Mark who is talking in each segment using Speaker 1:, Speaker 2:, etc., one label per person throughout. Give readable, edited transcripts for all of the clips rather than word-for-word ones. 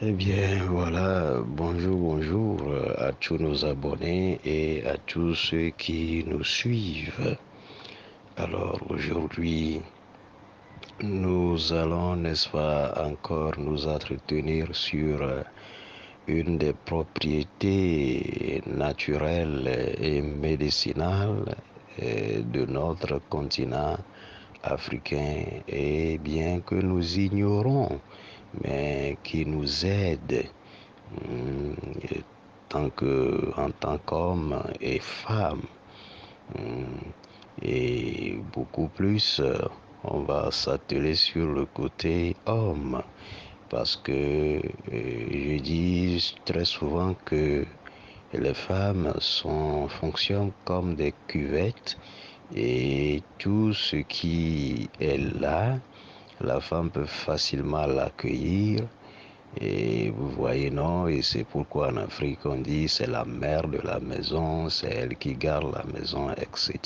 Speaker 1: Eh bien, voilà, bonjour à tous nos abonnés et à tous ceux qui nous suivent. Alors aujourd'hui, nous allons, n'est-ce pas, encore nous entretenir sur une des propriétés naturelles et médicinales de notre continent africain, et bien que nous ignorons, mais qui nous aide hum, en tant qu'homme et femme. Hum, Et beaucoup plus, on va s'atteler sur le côté homme, parce que je dis très souvent que les femmes fonctionnent comme des cuvettes et tout ce qui est là, la femme peut facilement l'accueillir. Et vous voyez, non, et c'est pourquoi en Afrique on dit c'est la mère de la maison, c'est elle qui garde la maison, etc.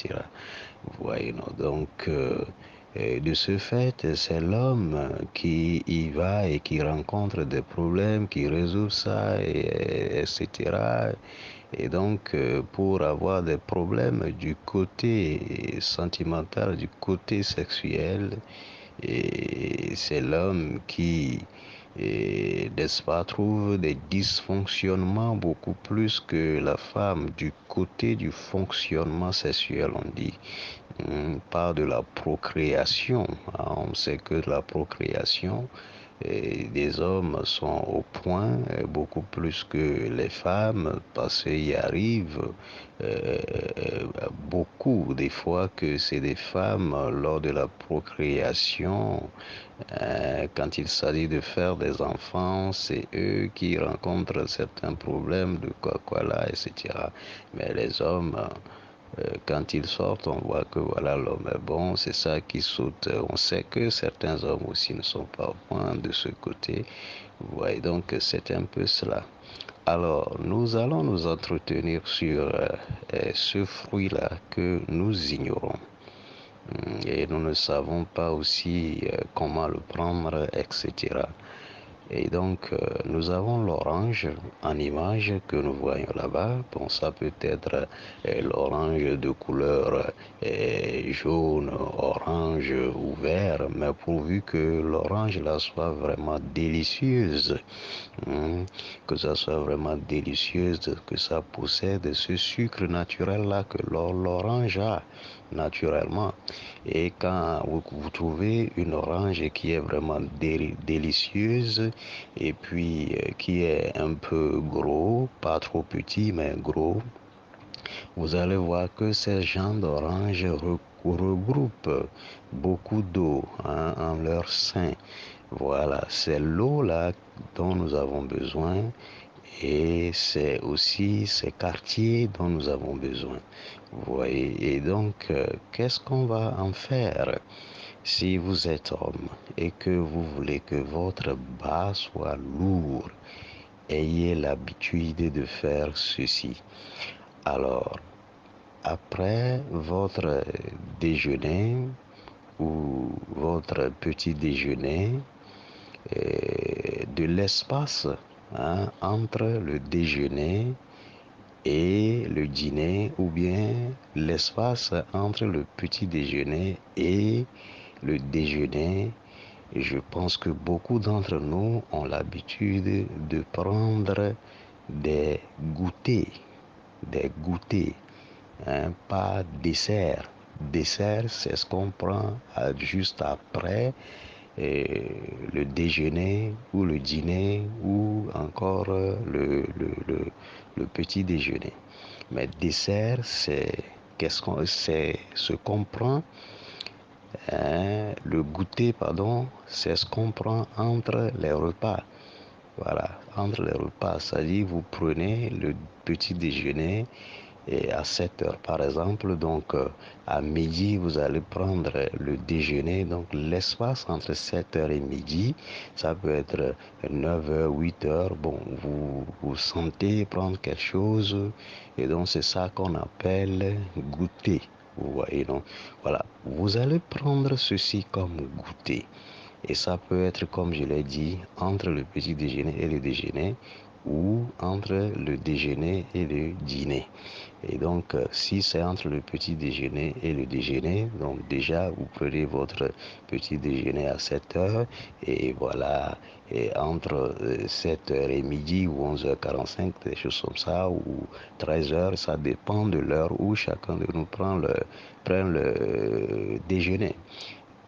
Speaker 1: Vous voyez, non, donc et de ce fait, c'est l'homme qui y va et qui rencontre des problèmes, qui résout ça, etc. Et donc, pour avoir des problèmes du côté sentimental, du côté sexuel, et c'est l'homme qui, n'est-ce pas, trouve des dysfonctionnements beaucoup plus que la femme du côté du fonctionnement sexuel, on dit. Pas de la procréation. On sait que la procréation, des hommes sont au point beaucoup plus que les femmes parce qu'il y arrive euh, beaucoup des fois que c'est des femmes lors de la procréation, quand il s'agit de faire des enfants, c'est eux qui rencontrent certains problèmes de quoi là, etc. Mais les hommes, quand ils sortent, on voit que voilà, l'homme est bon, c'est ça qui saute. On sait que certains hommes aussi ne sont pas au point de ce côté. Vous voyez, donc c'est un peu cela. Alors, nous allons nous entretenir sur ce fruit-là que nous ignorons. Et nous ne savons pas aussi comment le prendre, etc. Et donc, nous avons l'orange en image que nous voyons là-bas. Bon, ça peut être l'orange de couleur jaune, orange ou vert, mais pourvu que l'orange là soit vraiment délicieuse, que ça soit vraiment délicieuse, que ça possède ce sucre naturel là que l'orange a naturellement. Et quand vous trouvez une orange qui est vraiment délicieuse et puis qui est un peu gros, pas trop petit mais gros, vous allez voir que ces gens d'orange regroupent beaucoup d'eau en leur sein. Voilà, c'est l'eau là dont nous avons besoin et c'est aussi ces quartiers dont nous avons besoin. Vous voyez, et donc, qu'est-ce qu'on va en faire si vous êtes homme et que vous voulez que votre bas soit lourd? Ayez l'habitude de faire ceci. Alors, après votre déjeuner ou votre petit déjeuner, de l'espace entre le déjeuner et le dîner ou bien l'espace entre le petit déjeuner et le déjeuner. Je pense que beaucoup d'entre nous ont l'habitude de prendre des goûters, pas dessert. Dessert, c'est ce qu'on prend juste après le déjeuner ou le dîner ou encore le petit déjeuner. Mais dessert, c'est ce qu'on prend, le goûter, pardon, c'est ce qu'on prend entre les repas. Voilà, entre les repas, c'est-à-dire vous prenez le petit déjeuner et à 7 heures par exemple, donc à midi vous allez prendre le déjeuner, donc l'espace entre 7 heures et midi, ça peut être 9 heures, 8 heures, bon, vous sentez prendre quelque chose et donc c'est ça qu'on appelle goûter. Vous voyez, donc voilà, vous allez prendre ceci comme goûter. Et ça peut être, comme je l'ai dit, entre le petit déjeuner et le déjeuner ou entre le déjeuner et le dîner. Et donc, si c'est entre le petit déjeuner et le déjeuner, donc déjà, vous prenez votre petit déjeuner à 7 heures et voilà, et entre 7 heures et midi ou 11h45, des choses comme ça, ou 13 heures, ça dépend de l'heure où chacun de nous prend le déjeuner.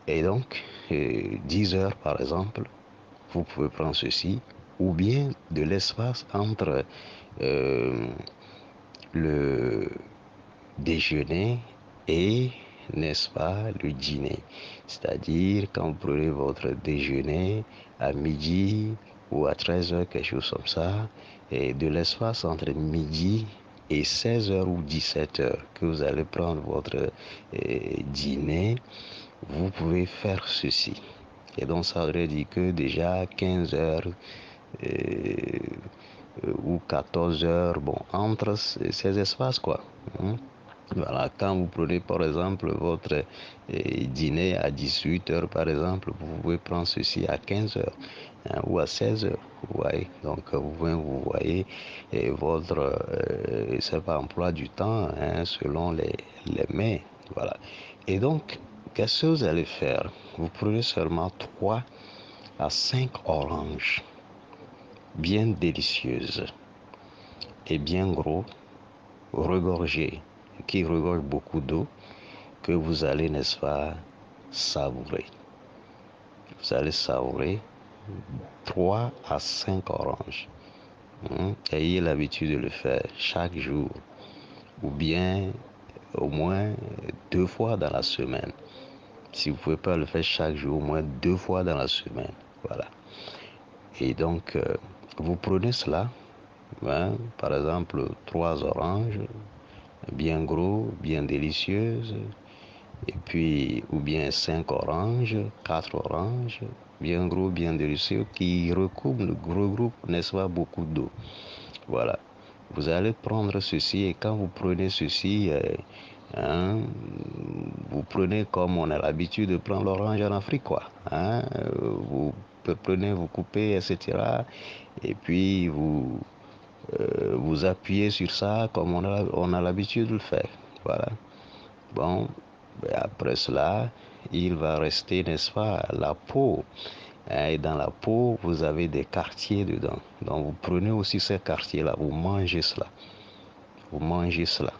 Speaker 1: Et donc, 10 heures par exemple, vous pouvez prendre ceci, ou bien de l'espace entre euh, le déjeuner et, n'est-ce pas, le dîner. C'est-à-dire, quand vous prenez votre déjeuner à midi ou à 13 heures, quelque chose comme ça, et de l'espace entre midi et 16 heures ou 17 heures, que vous allez prendre votre dîner, vous pouvez faire ceci. Et donc, ça voudrait dire que déjà 15 heures ou 14 heures, bon, entre ces espaces, quoi. Hein. Voilà, quand vous prenez par exemple votre dîner à 18 heures, par exemple, vous pouvez prendre ceci à 15 heures hein, ou à 16 heures. Vous voyez, donc vous voyez votre c'est pas emploi du temps hein, selon les mets. Voilà. Et donc, qu'est-ce que vous allez faire? Vous prenez seulement 3 à 5 oranges bien délicieuses et bien gros, regorgés, qui regorgent beaucoup d'eau, que vous allez, n'est-ce pas, savourer. Vous allez savourer 3 à 5 oranges. Ayez l'habitude de le faire chaque jour ou bien au moins 2 fois dans la semaine. Si vous ne pouvez pas le faire chaque jour, au moins 2 fois dans la semaine. Voilà. Et donc, vous prenez cela, hein, par exemple, 3 oranges, bien gros, bien délicieuses, et puis, ou bien 5 oranges, 4 oranges, bien gros, bien délicieux, qui regroupent, n'est-ce pas, beaucoup d'eau. Voilà. Vous allez prendre ceci et quand vous prenez ceci, hein, vous prenez comme on a l'habitude de prendre l'orange en Afrique, quoi. Hein, vous prenez, vous coupez, etc. Et puis vous appuyez sur ça comme on a l'habitude de le faire. Voilà. Bon, après cela, il va rester, n'est-ce pas, la peau. Et dans la peau, vous avez des quartiers dedans. Donc, vous prenez aussi ces quartiers-là, vous mangez cela. Vous mangez cela.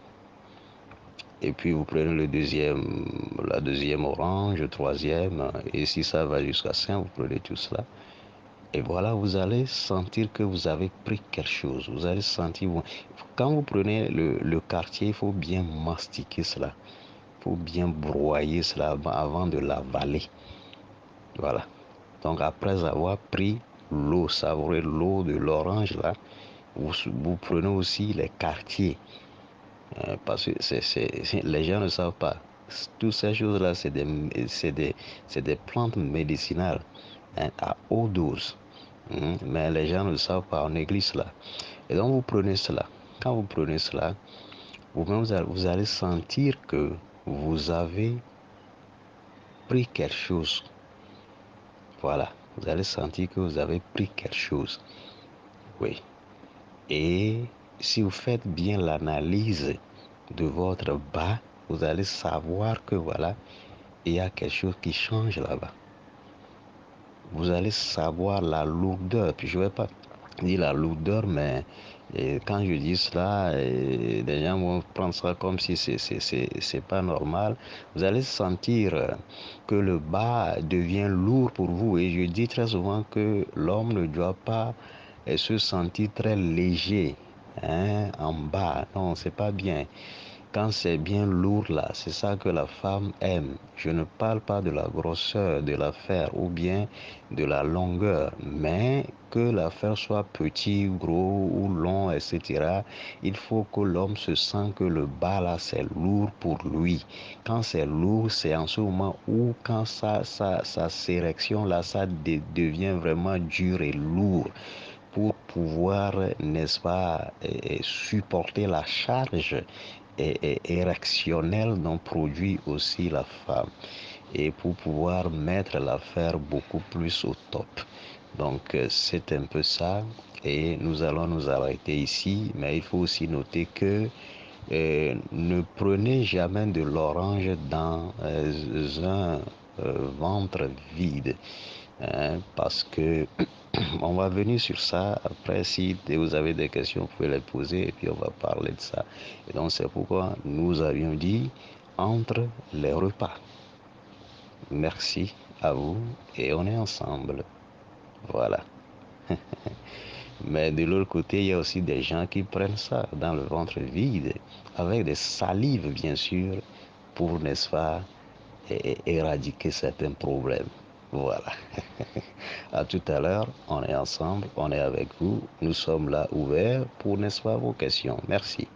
Speaker 1: Et puis, vous prenez la deuxième orange, le troisième, et si ça va jusqu'à 5, vous prenez tout cela. Et voilà, vous allez sentir que vous avez pris quelque chose. Vous allez sentir, quand vous prenez le quartier, il faut bien mastiquer cela. Il faut bien broyer cela avant de l'avaler. Voilà. Donc après avoir pris l'eau, savouré l'eau de l'orange là, vous prenez aussi les quartiers. Parce que les gens ne savent pas. Toutes ces choses-là, c'est des plantes médicinales hein, à haute dose. Mais les gens ne le savent pas, on néglige cela. Et donc vous prenez cela. Quand vous prenez cela, vous-même vous allez sentir que vous avez pris quelque chose. Voilà. Vous allez sentir que vous avez pris quelque chose. Oui. Et si vous faites bien l'analyse de votre bas, vous allez savoir que voilà, il y a quelque chose qui change là-bas. Vous allez savoir la lourdeur. Puis je ne vais pas dire la lourdeur, mais quand je dis cela, les gens vont prendre ça comme si c'est pas normal. Vous allez sentir que le bas devient lourd pour vous. Et je dis très souvent que l'homme ne doit pas se sentir très léger hein, en bas. Non, c'est pas bien. Quand c'est bien lourd là, c'est ça que la femme aime. Je ne parle pas de la grosseur de l'affaire ou bien de la longueur, mais que l'affaire soit petit, gros ou long, etc. Il faut que l'homme se sente que le bas là c'est lourd pour lui. Quand c'est lourd, c'est en ce moment où quand sa sélection là, ça devient vraiment dur et lourd pour pouvoir, n'est-ce pas, supporter la charge érectionnelle dont produit aussi la femme. et pour pouvoir mettre l'affaire beaucoup plus au top. Donc c'est un peu ça et nous allons nous arrêter ici, mais il faut aussi noter que ne prenez jamais de l'orange dans un ventre vide, hein, parce que on va venir sur ça. Après, si vous avez des questions, vous pouvez les poser et puis on va parler de ça. Et donc c'est pourquoi nous avions dit entre les repas. Merci à vous et on est ensemble. Voilà. Mais de l'autre côté, il y a aussi des gens qui prennent ça dans le ventre vide, avec des salives, bien sûr, pour, n'est-ce pas, éradiquer certains problèmes. Voilà. À tout à l'heure, on est ensemble, on est avec vous, nous sommes là ouverts pour, n'est-ce pas, vos questions. Merci.